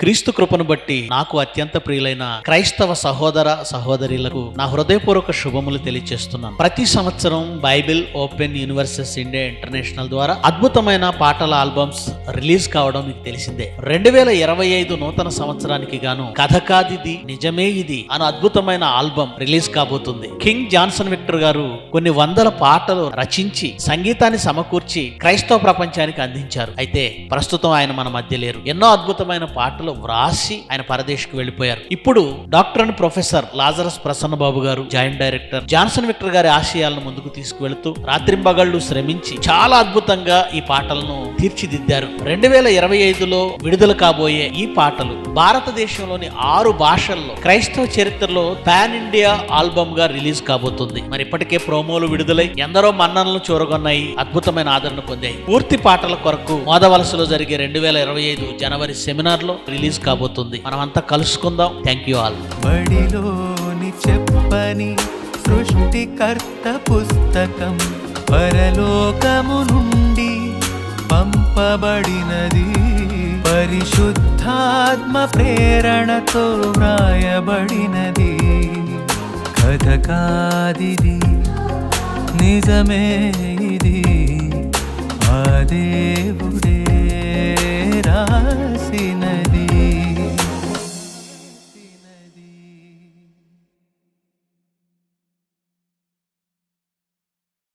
క్రీస్తు కృపను బట్టి నాకు అత్యంత ప్రియులైన క్రైస్తవ సహోదర సహోదరులకు నా హృదయపూర్వక శుభములు తెలియజేస్తున్నాను. ప్రతి సంవత్సరం Bible open universes India international ద్వారా అద్భుతమైన పాటల ఆల్బమ్స్ రిలీజ్ కావడం మీకు తెలిసిందే. 2025 నూతన సంవత్సరానికి గాను కథ కాదిది నిజమే ఇది అనే అద్భుతమైన ఆల్బమ్ రిలీజ్ కాబోతుంది. కింగ్ జాన్సన్ విక్టర్ గారు కొన్ని వందల పాటలు రచించి సంగీతాన్ని సమకూర్చి క్రైస్తవ ప్రపంచానికి అందించారు. అయితే ప్రస్తుతం ఆయన మన మధ్య లేరు. ఎన్నో అద్భుతమైన పాటలు వ్రాసి ఆయన పరదేశకు వెళ్లిపోయారు. ఇప్పుడు doctor and professor Lazarus Prasanna Babu గారు, జాయింట్ డైరెక్టర్, జాన్సన్ విక్టర్ గారి ఆశయాలను ముందుకు తీసుకువెళుతూ రాత్రింబగళ్లు శ్రమించి చాలా అద్భుతంగా ఈ పాటలను తీర్చిదిద్దారు. 2025లో విడుదల కాబోయే ఈ పాటలు భారతదేశంలోని 6 భాషల్లో క్రైస్తవ చరిత్రలో పాన్ ఇండియా ఆల్బమ్ గా రిలీజ్ కాబోతుంది. మరి ఇప్పటికే ప్రోమోలు విడుదలై ఎందరో మన్ననలు చూరగొన్నాయి, అద్భుతమైన ఆదరణ పొందాయి. పూర్తి పాటల కొరకు మోదవలసలో జరిగే 2025 జనవరి సెమినార్ లో రిలీజ్ కాబోతుంది. మనమంతా కలుసుకుందాం. Thank you all. బడిలోని చెప్పని సృష్టికర్త పుస్తకం పరలోకము నుండి పంపబడినది, పరిశుద్ధాత్మ ప్రేరణతో వ్రాయబడినది. కథ కాదిది నిజమే ఇది, ఆ దేవుడే రాసినది.